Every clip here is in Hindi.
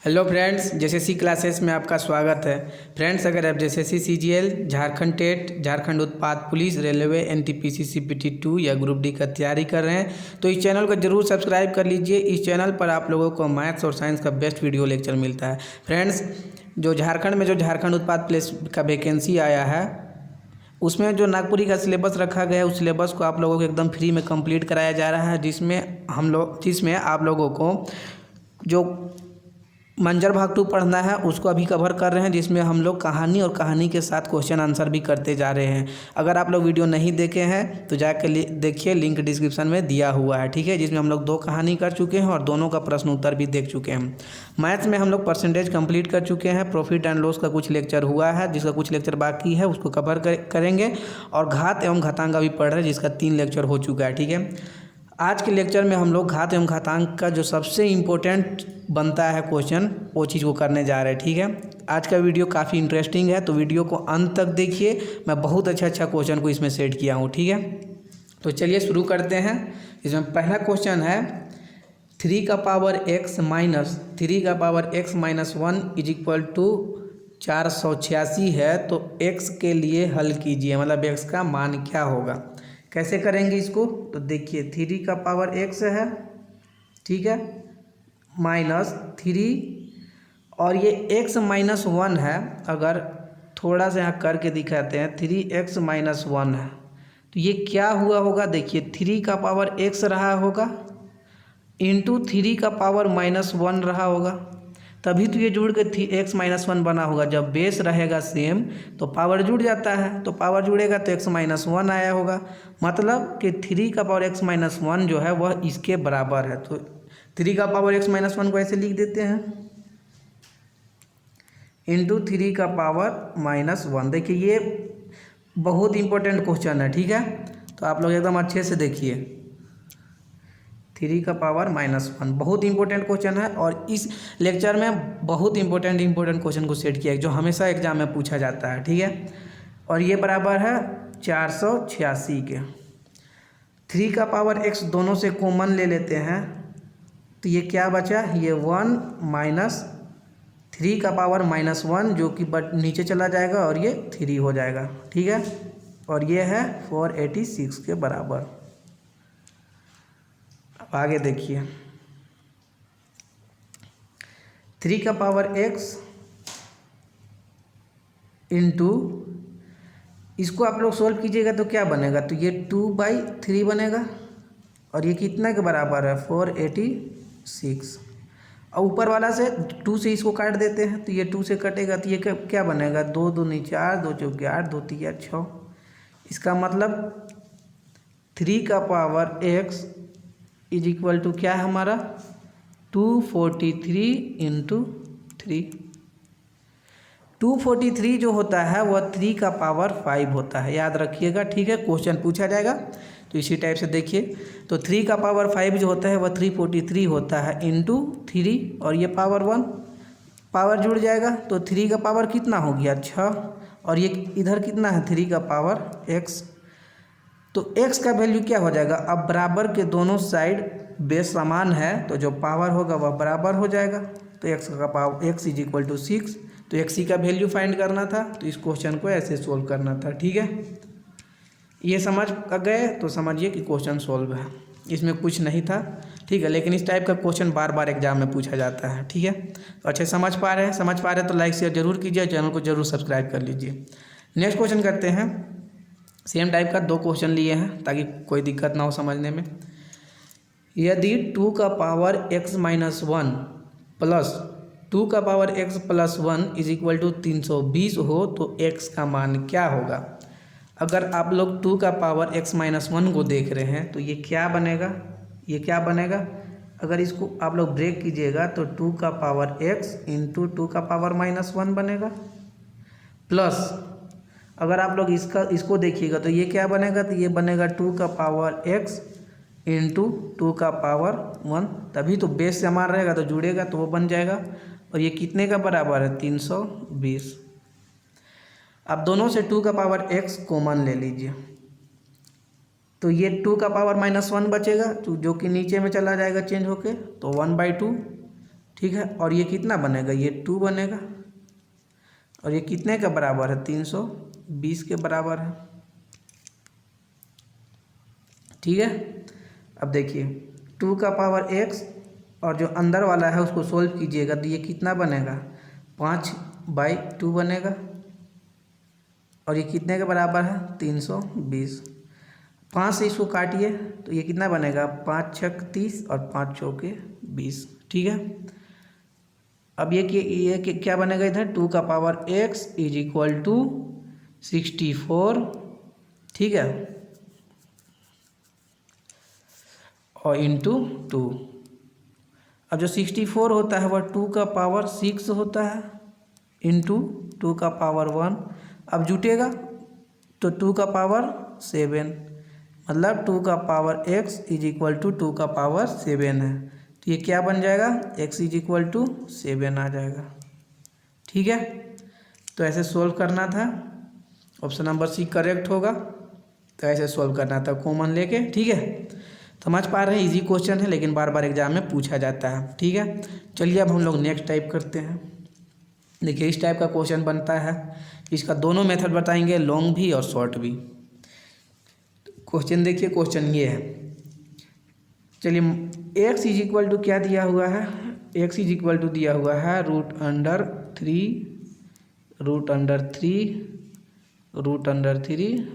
हेलो फ्रेंड्स, जेएसएससी क्लासेस में आपका स्वागत है। फ्रेंड्स, अगर आप JSSC CGL, Jharkhand TET, Jharkhand उत्पाद पुलिस, रेलवे, एनटीपीसी सीपीटी 2 या ग्रुप डी का तैयारी कर रहे हैं तो इस चैनल को जरूर सब्सक्राइब कर लीजिए। इस चैनल पर आप लोगों को मैथ्स और साइंस का बेस्ट वीडियो लेक्चर मिलता है। फ्रेंड्स, जो झारखंड उत्पाद पुलिस का वैकेंसी आया है उसमें जो नागपुरी का सिलेबस रखा गया है उस सिलेबस को आप लोगों को एकदम फ्री में कंप्लीट कराया जा रहा है, जिसमें आप लोगों को जो मंजर भाग 2 पढ़ना है उसको अभी कवर कर रहे हैं, जिसमें हम लोग कहानी और कहानी के साथ क्वेश्चन आंसर भी करते जा रहे हैं। अगर आप लोग वीडियो नहीं देखे हैं तो जाकर देखिए, लिंक डिस्क्रिप्शन में दिया हुआ है, ठीक है। जिसमें हम लोग 2 कहानी कर चुके हैं और दोनों का प्रश्न उत्तर भी देख चुके हैं। मैथ्स में हम लोग परसेंटेज कंप्लीट कर चुके हैं। प्रॉफिट एंड लॉस का कुछ लेक्चर हुआ है, जिसका कुछ लेक्चर बाकी है, उसको कवर करेंगे। और घात एवं घातांक का भी पढ़ रहे हैं, जिसका 3 लेक्चर हो चुका है, ठीक है। आज के लेक्चर में हम लोग घात एवं घातांक का जो सबसे इम्पोर्टेंट बनता है क्वेश्चन, वो चीज़ को करने जा रहे हैं, ठीक है। आज का वीडियो काफ़ी इंटरेस्टिंग है, तो वीडियो को अंत तक देखिए। मैं बहुत अच्छा क्वेश्चन को इसमें सेट किया हूँ, ठीक है। तो चलिए शुरू करते हैं। इसमें पहला क्वेश्चन है 3 का power x minus 1 is equal to 486 है, तो x के लिए हल कीजिए, मतलब x का मान क्या होगा। कैसे करेंगे इसको, तो देखिए 3 का पावर x है, ठीक है, माइनस 3 और ये x माइनस 1 है। अगर थोड़ा सा यहाँ करके दिखाते हैं, 3x माइनस 1 है, तो ये क्या हुआ होगा। देखिए 3 का पावर x रहा होगा इंटू 3 का पावर माइनस 1 रहा होगा, तभी तो ये जुड़ के x माइनस 1 बना होगा। जब बेस रहेगा सेम तो पावर जुड़ जाता है, तो पावर जुड़ेगा तो x माइनस 1 आया होगा। मतलब कि 3 का पावर x माइनस 1 जो है वह इसके बराबर है। तो 3 का पावर x माइनस 1 को ऐसे लिख देते हैं, इंटू 3 का पावर माइनस 1। देखिए ये बहुत इंपॉर्टेंट क्वेश्चन है, ठीक है। तो आप लोग एकदम अच्छे से देखिए, 3 का पावर माइनस 1 बहुत इंपॉर्टेंट क्वेश्चन है। और इस लेक्चर में बहुत इंपॉर्टेंट क्वेश्चन को सेट किया है, जो हमेशा एग्जाम में पूछा जाता है, ठीक है। और ये बराबर है 486 के। 3 का पावर x दोनों से कॉमन ले लेते हैं, तो ये क्या बचा, ये 1 माइनस 3 का पावर माइनस 1 जो कि नीचे चला जाएगा और ये 3 हो जाएगा, ठीक है। और ये है 486 के बराबर। अब आगे देखिए, 3 का पावर x इंटू, इसको आप लोग सोल्व कीजिएगा तो क्या बनेगा, तो ये 2/3 बनेगा और ये कितना के बराबर है 486। और ऊपर वाला से 2 से इसको काट देते हैं, तो ये 2 से कटेगा तो ये क्या बनेगा, 2 दूनी 4, 2 चौके 8, 2 तिया 6। इसका मतलब 3 का power x is equal to क्या है हमारा 243 इंटू 3। 243 जो होता है वह 3 का पावर 5 होता है, याद रखिएगा, ठीक है। क्वेश्चन पूछा जाएगा तो इसी टाइप से देखिए। तो 3 का पावर 5 जो होता है वह 343 होता है इंटू 3 और ये पावर 1, पावर जुड़ जाएगा तो 3 का पावर कितना हो गया 6 और ये इधर कितना है 3 का पावर x। तो x का वैल्यू क्या हो जाएगा, अब बराबर के दोनों साइड बेस समान है तो जो पावर होगा वह बराबर हो जाएगा। तो x का power x is equal to 6, तो x का वैल्यू फाइंड करना था, तो इस क्वेश्चन को ऐसे सोल्व करना था, ठीक है। ये समझ गए तो समझिए कि क्वेश्चन सोल्व है, इसमें कुछ नहीं था, ठीक है। लेकिन इस टाइप का क्वेश्चन बार बार एग्जाम में पूछा जाता है, ठीक है। तो अच्छे समझ पा रहे हैं तो लाइक शेयर जरूर कीजिए, चैनल को जरूर सब्सक्राइब कर लीजिए। नेक्स्ट क्वेश्चन करते हैं। सेम टाइप का 2 क्वेश्चन लिए हैं ताकि कोई दिक्कत ना हो समझने में। यदि 2 का पावर x माइनस 1 प्लस 2 का power x plus 1 is equal to 320 हो तो x का मान क्या होगा। अगर आप लोग 2 का पावर x माइनस 1 को देख रहे हैं तो ये क्या बनेगा, अगर इसको आप लोग ब्रेक कीजिएगा तो 2 का पावर x इंटू 2 का पावर माइनस 1 बनेगा, प्लस अगर आप लोग इसको देखिएगा तो ये क्या बनेगा, तो ये बनेगा 2 का पावर x इंटू 2 का पावर 1, तभी तो बेस समान रहेगा तो जुड़ेगा तो वो बन जाएगा। और ये कितने का बराबर है 320। अब दोनों से 2 का पावर x कॉमन ले लीजिए, तो ये 2 का पावर माइनस 1 बचेगा जो कि नीचे में चला जाएगा चेंज होके, तो 1/2 ठीक है। और ये कितना बनेगा, ये 2 बनेगा, और ये कितने का बराबर है, 320 के बराबर है। ठीक है। अब देखिए 2 का पावर x और जो अंदर वाला है उसको सोल्व कीजिएगा तो ये कितना बनेगा, 5/2 बनेगा, और ये कितने के बराबर है, 320। 5 से इसको काटिए तो ये कितना बनेगा, 5 छक 30 और 5 चौके 20। ठीक है। अब ये क्या बनेगा, इधर 2 का power x is equal to 64। ठीक है, और इंटू 2। अब जो 64 होता है वह 2 का पावर 6 होता है, इंटू 2 का पावर 1। अब जुटेगा तो 2 का पावर 7, मतलब 2 का power x is equal to 2 का पावर 7 है। तो ये क्या बन जाएगा, x इज इक्वल टू 7 आ जाएगा। ठीक है। तो ऐसे सोल्व करना था, ऑप्शन नंबर सी करेक्ट होगा। तो ऐसे सोल्व करना था कॉमन लेके। ठीक है, समझ पा रहे हैं, इजी क्वेश्चन है लेकिन बार बार एग्जाम में पूछा जाता है। ठीक है, चलिए अब हम लोग नेक्स्ट टाइप करते हैं। देखिए इस टाइप का क्वेश्चन बनता है, इसका दोनों मेथड बताएंगे, लॉन्ग भी और शॉर्ट भी। क्वेश्चन देखिए, क्वेश्चन ये है, चलिए x इज इक्वल टू क्या दिया हुआ है, x इज इक्वल टू दिया हुआ है √3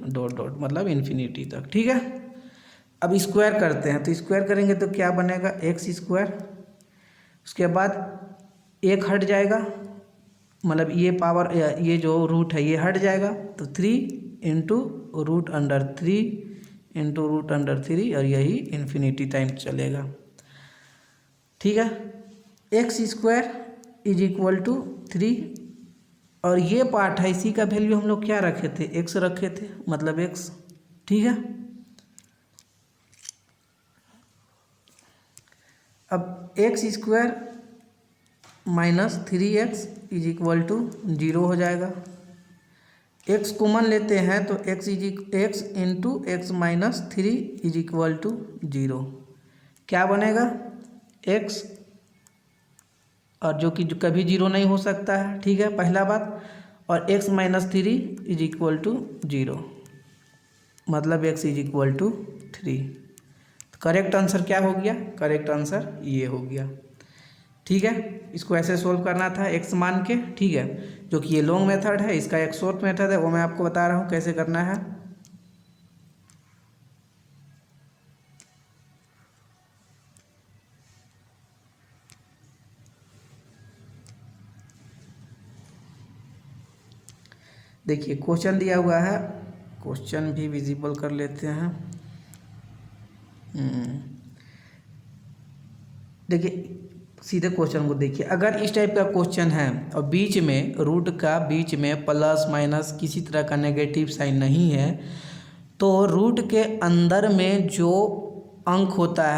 डॉट डॉट मतलब इन्फिनिटी तक। ठीक है। अब स्क्वायर करते हैं, तो स्क्वायर करेंगे तो क्या बनेगा, x²। उसके बाद एक हट जाएगा, मतलब ये पावर, ये जो रूट है ये हट जाएगा, तो 3 इंटू √3 और यही इन्फिनिटी टाइम चलेगा। ठीक है। x² इज इक्वल टू 3, और ये पार्ट है, इसी का वैल्यू हम लोग क्या रखे थे, x रखे थे, मतलब x। ठीक है। अब x² minus 3x is equal to 0 हो जाएगा। x कॉमन लेते हैं तो x into x minus 3 is equal to 0 क्या बनेगा, x, और जो कि कभी 0 नहीं हो सकता है। ठीक है, पहला बात। और x minus 3 is equal to 0, मतलब x is equal to 3। Correct answer क्या हो गया, करेक्ट आंसर ये हो गया। ठीक है, इसको ऐसे सोल्व करना था x मान के। ठीक है, जो कि ये लॉन्ग मेथड है, इसका एक शॉर्ट मेथड है, वो मैं आपको बता रहा हूँ कैसे करना है। देखिए क्वेश्चन दिया हुआ है, क्वेश्चन भी विजिबल कर लेते हैं। देखिए सीधे क्वेश्चन को देखिए, अगर इस टाइप का क्वेश्चन है और बीच में रूट का बीच में प्लस माइनस किसी तरह का नेगेटिव साइन नहीं है, तो रूट के अंदर में जो अंक होता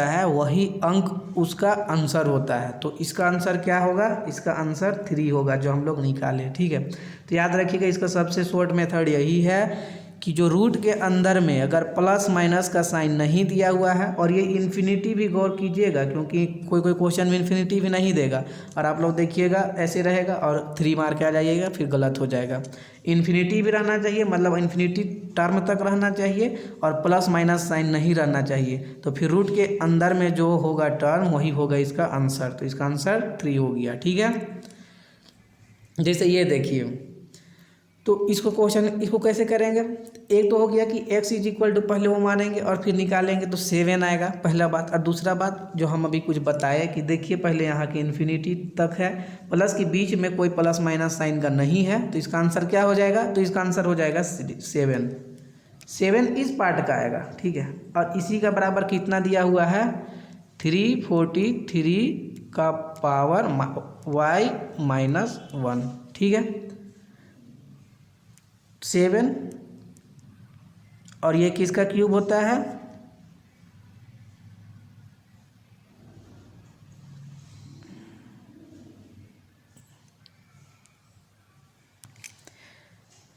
है वही अंक उसका आंसर होता है। तो इसका आंसर क्या होगा, इसका आंसर 3 होगा जो हम लोग निकाले। ठीक है, तो याद रखिएगा इसका सबसे शॉर्ट मेथड यही है कि जो रूट के अंदर में अगर प्लस माइनस का साइन नहीं दिया हुआ है, और ये इन्फिनिटी भी गौर कीजिएगा क्योंकि कोई क्वेश्चन में इन्फिनिटी भी नहीं देगा, और आप लोग देखिएगा ऐसे रहेगा और 3 मार के आ जाइएगा, फिर गलत हो जाएगा। इन्फिनिटी भी रहना चाहिए, मतलब इन्फिनिटी टर्म तक रहना चाहिए, और प्लस माइनस साइन नहीं रहना चाहिए, तो फिर रूट के अंदर में जो होगा टर्म वही होगा इसका आंसर। तो इसका आंसर 3 हो गया। ठीक है, जैसे ये देखिए, तो इसको कैसे करेंगे, एक तो हो गया कि x इज इक्वल टू पहले वो मानेंगे और फिर निकालेंगे तो 7 आएगा, पहला बात। और दूसरा बात जो हम अभी कुछ बताए कि देखिए पहले यहाँ की इन्फिनिटी तक है, प्लस के बीच में कोई प्लस माइनस साइन का नहीं है, तो इसका आंसर क्या हो जाएगा, तो इसका आंसर हो जाएगा 7 इस पार्ट का आएगा। ठीक है, और इसी का बराबर कितना दिया हुआ है, 343 का पावर y माइनस 1। ठीक है, 7, और ये किसका क्यूब होता है,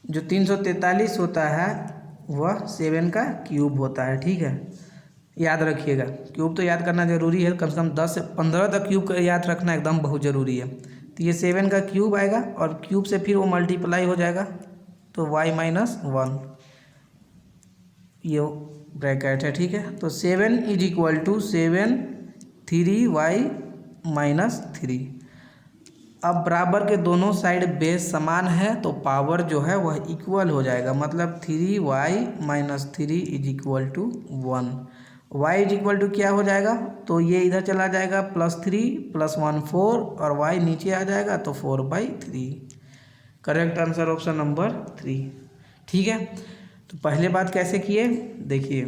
जो 343 होता है वह 7 का क्यूब होता है। ठीक है, याद रखिएगा, क्यूब तो याद करना ज़रूरी है, कम से कम 10 से 15 तक क्यूब याद रखना एकदम बहुत ज़रूरी है। तो ये 7 का क्यूब आएगा और क्यूब से फिर वो मल्टीप्लाई हो जाएगा तो y-1 ये ब्रैकेट है, ठीक है। तो 7 = 7 3y-3। अब बराबर के दोनों साइड बेस समान है तो पावर जो है वह इक्वल हो जाएगा, मतलब 3y - 3 = 1। y क्या हो जाएगा, तो ये इधर चला जाएगा +3 + 1 4 और y नीचे आ जाएगा तो 4/3। करेक्ट आंसर ऑप्शन नंबर 3, ठीक है। तो पहले बात कैसे किए, देखिए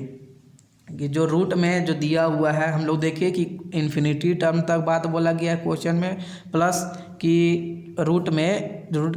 कि जो रूट में जो दिया हुआ है, हम लोग देखिए कि इन्फिनिटी टर्म तक बात बोला गया है क्वेश्चन में, प्लस कि रूट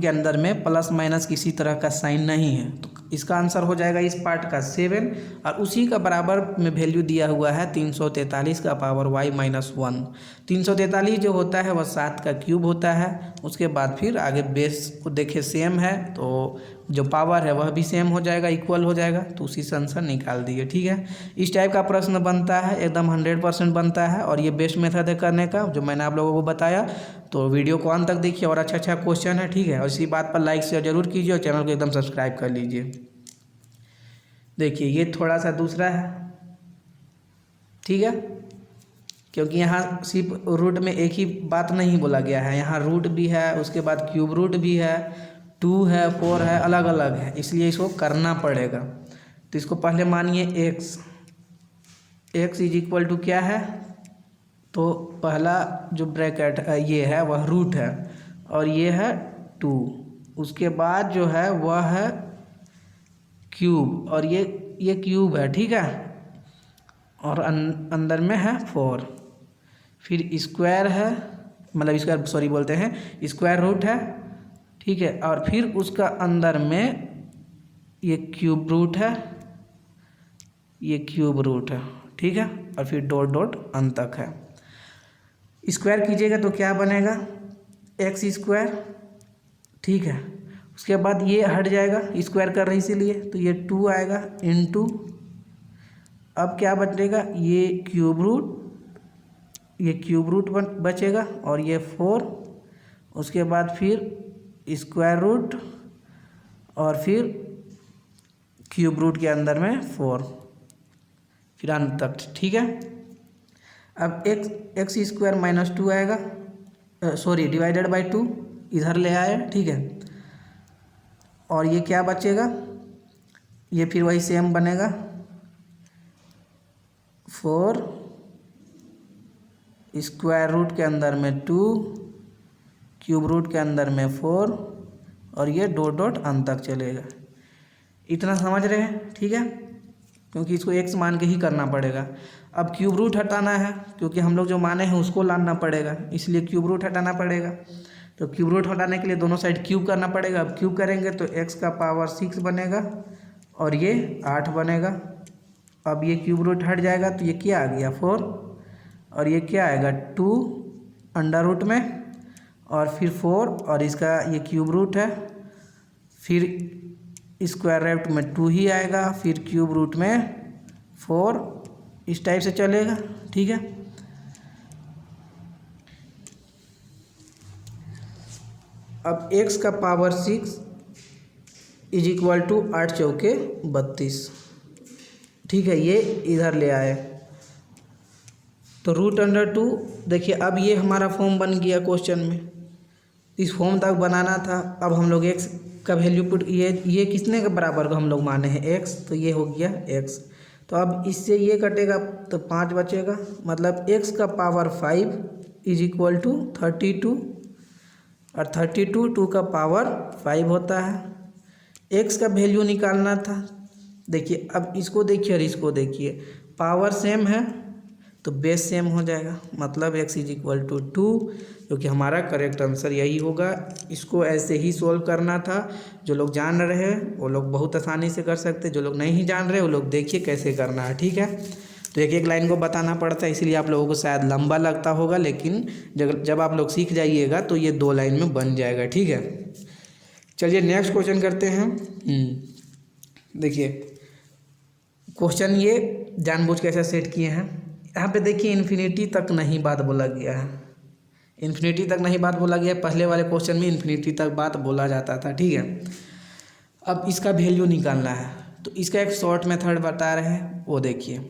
के अंदर में प्लस माइनस किसी तरह का साइन नहीं है, तो इसका आंसर हो जाएगा इस पार्ट का 7। और उसी का बराबर में वैल्यू दिया हुआ है 343 का पावर y-1। 343 जो होता है वह 7 का क्यूब होता है। उसके बाद फिर आगे बेस को देखिए सेम है तो जो पावर है वह भी सेम हो जाएगा, इक्वल हो जाएगा, तो उसी से आंसर निकाल दिए, ठीक है। इस टाइप का प्रश्न बनता है, एकदम 100% बनता है और ये बेस्ट मेथड है करने का जो मैंने आप लोगों को बताया। तो वीडियो को अंत तक देखिए और अच्छा क्वेश्चन है, ठीक है। और इसी बात पर लाइक शेयर जरूर कीजिए और चैनल को एकदम सब्सक्राइब कर लीजिए। देखिए ये थोड़ा सा दूसरा है, ठीक है, क्योंकि यहाँ सिर्फ रूट में एक ही बात नहीं बोला गया है, यहाँ रूट भी है, उसके बाद क्यूब रूट भी है, 2 है, 4 है, अलग अलग है, इसलिए इसको करना पड़ेगा। तो इसको पहले मानिए x = क्या है, तो पहला जो ब्रैकेट ये है वह रूट है और ये है 2। उसके बाद जो है वह है क्यूब और ये क्यूब है, ठीक है, और अंदर में है 4। फिर स्क्वायर है, मतलब स्क्वायर सॉरी बोलते हैं, स्क्वायर रूट है, ठीक है, और फिर उसका अंदर में ये क्यूब रूट है, ये क्यूब रूट है, ठीक है, और फिर डॉट डॉट अंत तक है। स्क्वायर कीजिएगा तो क्या बनेगा, x², ठीक है। उसके बाद ये हट जाएगा, स्क्वायर कर रहे हैं इसीलिए, तो ये 2 आएगा इंटू, अब क्या बचेगा, ये क्यूब रूट बचेगा और ये 4। उसके बाद फिर स्क्वायर रूट और फिर क्यूब रूट के अंदर में 4, फिर अंत तक, ठीक है। अब x² - 2 आएगा, सॉरी /2 इधर ले आए, ठीक है, और ये क्या बचेगा, ये फिर वही सेम बनेगा 4 स्क्वायर रूट के अंदर में 2 क्यूब रूट के अंदर में 4 और ये डॉट डॉट अंत तक चलेगा। इतना समझ रहे हैं, ठीक है, क्योंकि इसको x मान के ही करना पड़ेगा। अब क्यूब रूट हटाना है क्योंकि हम लोग जो माने हैं उसको लाना पड़ेगा, इसलिए क्यूब रूट हटाना पड़ेगा। तो क्यूब रूट हटाने के लिए दोनों साइड क्यूब करना पड़ेगा। अब क्यूब करेंगे तो x का पावर 6 बनेगा और ये 8 बनेगा। अब ये क्यूब रूट हट जाएगा तो ये क्या आ गया 4 और ये क्या आएगा 2 अंडर रूट में और फिर 4 और इसका ये क्यूब रूट है, फिर स्क्वायर रूट में 2 ही आएगा, फिर क्यूब रूट में 4, इस टाइप से चलेगा, ठीक है। अब x का पावर 6 = 8 चौके 32, ठीक है, ये इधर ले आए तो √2। देखिए अब ये हमारा फॉर्म बन गया क्वेश्चन में, इस फॉर्म तक बनाना था। अब हम लोग x का वैल्यू पुट, ये किसने के बराबर को हम लोग माने हैं x, तो ये हो गया x। तो अब इससे ये कटेगा तो 5 बचेगा, मतलब x का पावर 5 = 32 और 32 2 का पावर 5 होता है। x का वैल्यू निकालना था। देखिए अब इसको देखिए और इसको देखिए, पावर सेम है तो बेस सेम हो जाएगा, मतलब x = 2, क्योंकि हमारा करेक्ट आंसर यही होगा। इसको ऐसे ही सोल्व करना था। जो लोग जान रहे हैं वो लोग बहुत आसानी से कर सकते हैं, जो लोग नहीं जान रहे वो लोग देखिए कैसे करना है, ठीक है। तो एक एक लाइन को बताना पड़ता है, इसीलिए आप लोगों को शायद लंबा लगता होगा, लेकिन जब आप लोग सीख जाइएगा तो ये 2 लाइन में बन जाएगा, ठीक है। चलिए नेक्स्ट क्वेश्चन करते हैं। देखिए क्वेश्चन ये जानबूझ के ऐसा सेट किए हैं। यहाँ पे देखिए इन्फिनिटी तक नहीं बात बोला गया है, इन्फिनिटी तक नहीं बात बोला गया है। पहले वाले क्वेश्चन में इन्फिनिटी तक बात बोला जाता था, ठीक है। अब इसका वैल्यू निकालना है, तो इसका एक शॉर्ट मेथड बता रहे हैं, वो देखिए।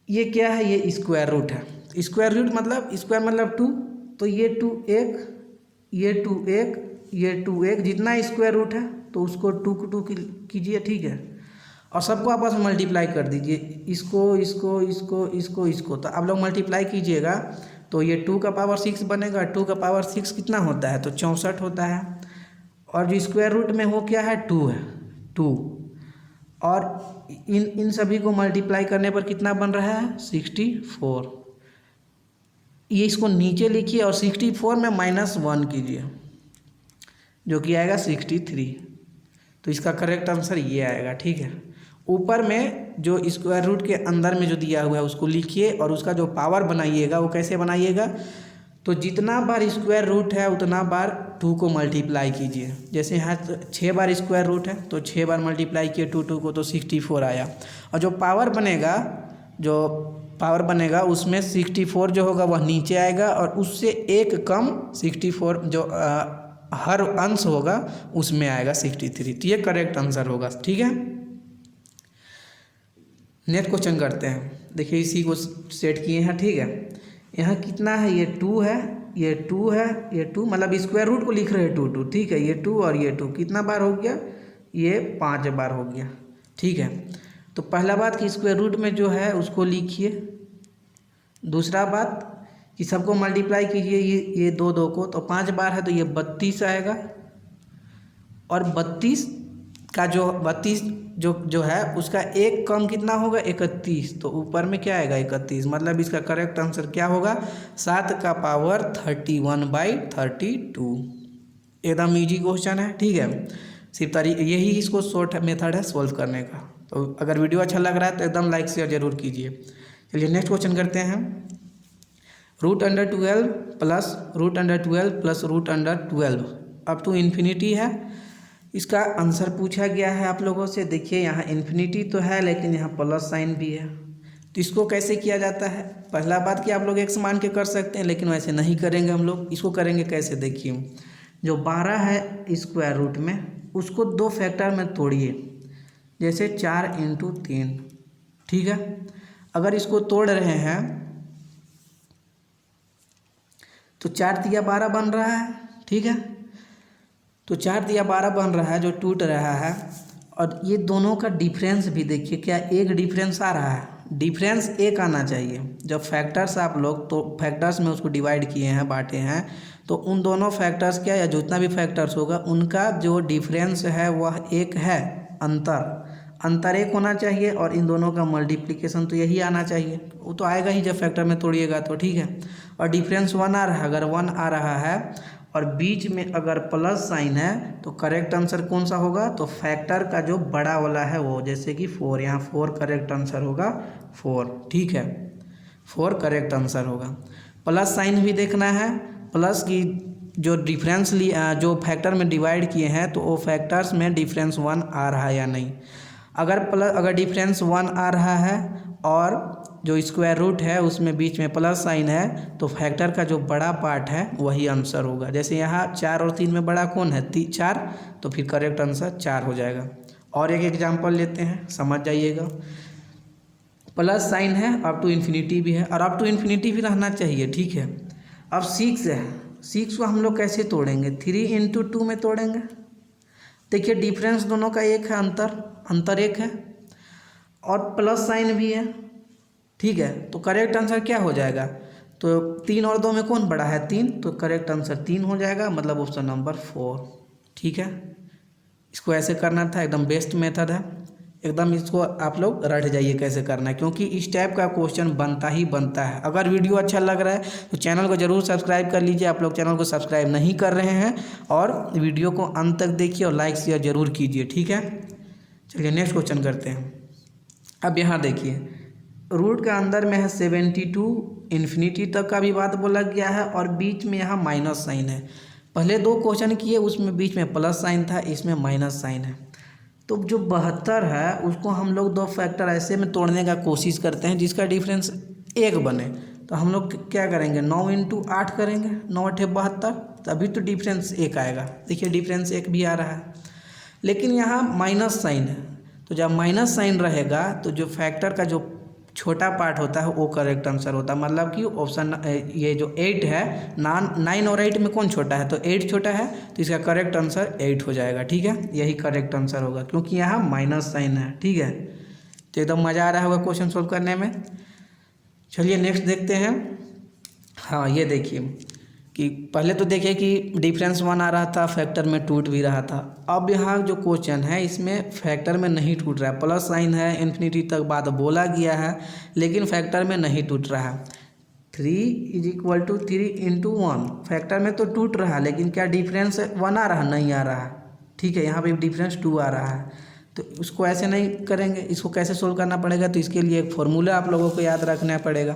ये क्या है, ये स्क्वायर रूट है। स्क्वायर रूट मतलब स्क्वायर मतलब 2, तो ये 2 1, ये 2 1, ये 2 1, जितना स्क्वायर रूट है तो उसको 2 को 2 कीजिए, ठीक है। और सबको आपस में मल्टीप्लाई कर दीजिए, इसको इसको इसको इसको इसको। तो आप लोग मल्टीप्लाई कीजिएगा तो ये 2 का पावर 6 बनेगा। 2 का पावर 6 कितना होता है, तो 64 होता है। और जो स्क्वायर रूट में वो क्या है, 2 है, 2। और इन सभी को मल्टीप्लाई करने पर कितना बन रहा है, 64। ये इसको नीचे लिखिए और 64 में -1 कीजिए, जो कि आएगा 63। तो इसका करेक्ट आंसर ये आएगा, ठीक है। ऊपर में जो स्क्वायर रूट के अंदर में जो दिया हुआ है उसको लिखिए और उसका जो पावर बनाइएगा वो कैसे बनाइएगा, तो जितना बार स्क्वायर रूट है उतना बार 2 को मल्टीप्लाई कीजिए। जैसे यहाँ 6 बार स्क्वायर रूट है तो 6 बार मल्टीप्लाई किए 2 को, तो 64 आया। और जो पावर बनेगा उसमें 64 जो होगा वह नीचे आएगा और उससे एक कम 64 जो हर अंश होगा उसमें आएगा 63। तो ये करेक्ट आंसर होगा, ठीक है। नेक्स्ट क्वेश्चन करते हैं। देखिए इसी को सेट किए हैं, ठीक है। यहाँ कितना है, ये 2 है, ये 2 है, ये 2, मतलब स्क्वायर रूट को लिख रहे हैं 2 2, ठीक है। ये 2 और ये 2 कितना बार हो गया, ये 5 बार हो गया, ठीक है। तो पहला बात कि स्क्वायर रूट में जो है उसको लिखिए। दूसरा बात कि सबको मल्टीप्लाई कीजिए, ये 2 2 को, तो 5 बार है तो ये 32 आएगा। और 32 का जो 32 जो है उसका एक कम कितना होगा, 31। तो ऊपर में क्या आएगा, 31। मतलब इसका करेक्ट आंसर क्या होगा, 7 का पावर 31/32। एकदम ईजी क्वेश्चन है, ठीक है। सिर्फ यही इसको शॉर्ट मेथड है सॉल्व करने का। तो अगर वीडियो अच्छा लग रहा है तो एकदम लाइक शेयर जरूर कीजिए। चलिए नेक्स्ट क्वेश्चन करते हैं। √12 plus √12 plus √12 up to infinity है। इसका आंसर पूछा गया है आप लोगों से। देखिए यहाँ इन्फिनिटी तो है लेकिन यहाँ प्लस साइन भी है, तो इसको कैसे किया जाता है। पहला बात कि आप लोग x मान के कर सकते हैं, लेकिन वैसे नहीं करेंगे हम लोग। इसको करेंगे कैसे, देखिए जो 12 है स्क्वायर रूट में उसको 2 फैक्टर में तोड़िए, जैसे 4 × 3, ठीक है। अगर इसको तोड़ रहे हैं तो 4 × 12 बन रहा है, ठीक है। तो 4 × 12 बन रहा है जो टूट रहा है। और ये दोनों का डिफरेंस भी देखिए, क्या एक डिफरेंस आ रहा है, डिफरेंस एक आना चाहिए। जब फैक्टर्स आप लोग तो फैक्टर्स में उसको डिवाइड किए हैं, बांटे हैं, तो उन दोनों फैक्टर्स क्या या जितना भी फैक्टर्स होगा उनका जो डिफरेंस है वह एक है, अंतर एक होना चाहिए। और इन दोनों का मल्टीप्लिकेशन तो यही आना चाहिए, वो तो आएगा ही जब फैक्टर में तोड़िएगा तो, ठीक है। और डिफरेंस 1 आ रहा है, अगर 1 आ रहा है और बीच में अगर प्लस साइन है तो करेक्ट आंसर कौन सा होगा, तो फैक्टर का जो बड़ा वाला है वो, जैसे कि 4, यहाँ 4 करेक्ट आंसर होगा, 4, ठीक है। 4 करेक्ट आंसर होगा। प्लस साइन भी देखना है, प्लस की जो डिफरेंस जो फैक्टर में डिवाइड किए हैं तो वो फैक्टर्स में डिफरेंस 1 आ रहा है या नहीं। अगर डिफरेंस 1 आ रहा है और जो स्क्वायर रूट है उसमें बीच में प्लस साइन है तो फैक्टर का जो बड़ा पार्ट है वही आंसर होगा। जैसे यहाँ 4 और 3 में बड़ा कौन है, 4, तो फिर करेक्ट आंसर 4 हो जाएगा। और एक एग्जांपल लेते हैं, समझ जाइएगा। प्लस साइन है, अप टू इन्फिनिटी भी है, और अप टू इन्फिनिटी भी रहना चाहिए, ठीक है। अब 6 है, 6 को हम लोग कैसे तोड़ेंगे, 3 × 2 में तोड़ेंगे। देखिए डिफरेंस दोनों का एक है, अंतर एक है, और प्लस साइन भी है, ठीक है। तो करेक्ट आंसर क्या हो जाएगा, तो 3 और 2 में कौन बड़ा है, 3, तो करेक्ट आंसर 3 हो जाएगा, मतलब ऑप्शन नंबर 4, ठीक है। इसको ऐसे करना था, एकदम बेस्ट मेथड है, एकदम इसको आप लोग रट जाइए कैसे करना है, क्योंकि इस टाइप का क्वेश्चन बनता ही बनता है। अगर वीडियो अच्छा लग रहा है तो चैनल को ज़रूर सब्सक्राइब कर लीजिए। आप लोग चैनल को सब्सक्राइब नहीं कर रहे हैं, और वीडियो को अंत तक देखिए और लाइक शेयर ज़रूर कीजिए, ठीक है। चलिए नेक्स्ट क्वेश्चन करते हैं। अब यहाँ देखिए रूट का अंदर में है 72, इन्फिनिटी तक का भी बात बोला गया है, और बीच में यहाँ माइनस साइन है। पहले 2 क्वेश्चन किए उसमें बीच में प्लस साइन था, इसमें माइनस साइन है। तो जो 72 है उसको हम लोग दो फैक्टर ऐसे में तोड़ने का कोशिश करते हैं जिसका डिफरेंस 1 बने। तो हम लोग क्या करेंगे, 9 × 8 करेंगे, 9 × 8 72, तभी तो डिफरेंस 1 आएगा। देखिए डिफरेंस 1 भी आ रहा है, लेकिन यहाँ माइनस साइन है, तो जब माइनस साइन रहेगा तो जो फैक्टर का जो छोटा पार्ट होता है वो करेक्ट आंसर होता है। मतलब कि ऑप्शन ये जो 8 है, 9 और 8 में कौन छोटा है, तो 8 छोटा है, तो इसका करेक्ट आंसर 8 हो जाएगा। ठीक है, यही करेक्ट आंसर होगा क्योंकि यहाँ माइनस साइन है। ठीक है, तो एकदम मज़ा आ रहा होगा क्वेश्चन सोल्व करने में। चलिए नेक्स्ट देखते हैं। हाँ ये देखिए कि पहले तो देखिए कि डिफरेंस 1 आ रहा था, फैक्टर में टूट भी रहा था। अब यहाँ जो क्वेश्चन है इसमें फैक्टर में नहीं टूट रहा है, प्लस साइन है, इन्फिनिटी तक बात बोला गया है, लेकिन फैक्टर में नहीं टूट रहा है। 3 = 3 × 1 फैक्टर में तो टूट रहा है, लेकिन क्या डिफरेंस 1 आ रहा है, नहीं आ रहा है। ठीक है, यहाँ पे डिफरेंस 2 आ रहा है, तो इसको ऐसे नहीं करेंगे। इसको कैसे सोल्व करना पड़ेगा, तो इसके लिए एक फॉर्मूला आप लोगों को याद रखना पड़ेगा।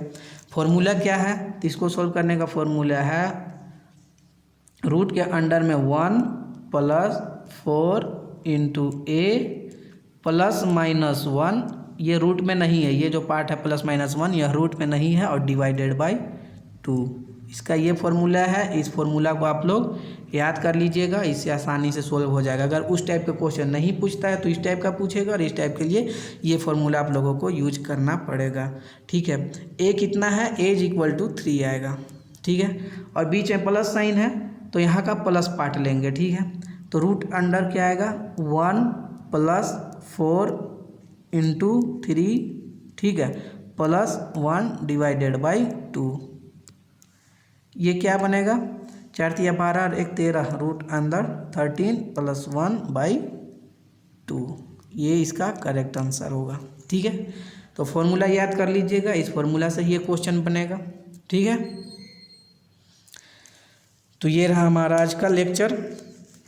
फॉर्मूला क्या है, तो इसको सोल्व करने का फॉर्मूला है रूट के अंडर में 1 + 4 × a ± 1, ये रूट में नहीं है, ये जो पार्ट है +-1 यह रूट में नहीं है, और डिवाइडेड बाय 2, इसका ये फॉर्मूला है। इस फॉर्मूला को आप लोग याद कर लीजिएगा, इससे आसानी से सोल्व हो जाएगा। अगर उस टाइप का क्वेश्चन नहीं पूछता है तो इस टाइप का पूछेगा, और इस टाइप के लिए ये फॉर्मूला आप लोगों को यूज करना पड़ेगा। ठीक है, a कितना है, a = 3 आएगा। ठीक है, और बीच में प्लस साइन है तो यहाँ का प्लस पार्ट लेंगे। ठीक है, तो रूट अंडर क्या आएगा, 1 + 4 × 3, ठीक है, +1 डिवाइडेड बाई 2, ये क्या बनेगा, 4 × 3 = 12 और 1 × 13, रूट अंदर 13 + 1/2, ये इसका करेक्ट आंसर होगा। ठीक है, तो फॉर्मूला याद कर लीजिएगा, इस फॉर्मूला से ये क्वेश्चन बनेगा। ठीक है, तो ये रहा हमारा आज का लेक्चर,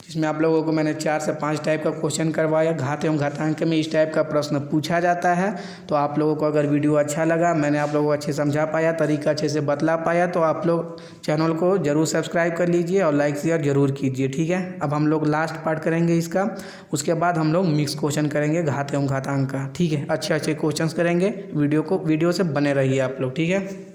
जिसमें आप लोगों को मैंने 4 से 5 टाइप का क्वेश्चन करवाया। घात एवं घातांक में इस टाइप का प्रश्न पूछा जाता है। तो आप लोगों को अगर वीडियो अच्छा लगा, मैंने आप लोगों को अच्छे समझा पाया, तरीका अच्छे से बतला पाया, तो आप लोग चैनल को ज़रूर सब्सक्राइब कर लीजिए और लाइक शेयर ज़रूर कीजिए। ठीक है, अब हम लोग लास्ट पार्ट करेंगे इसका, उसके बाद हम लोग मिक्स क्वेश्चन करेंगे घात एवं घातांक का। ठीक है, अच्छे क्वेश्चन करेंगे, वीडियो से बने रहिए आप लोग। ठीक है।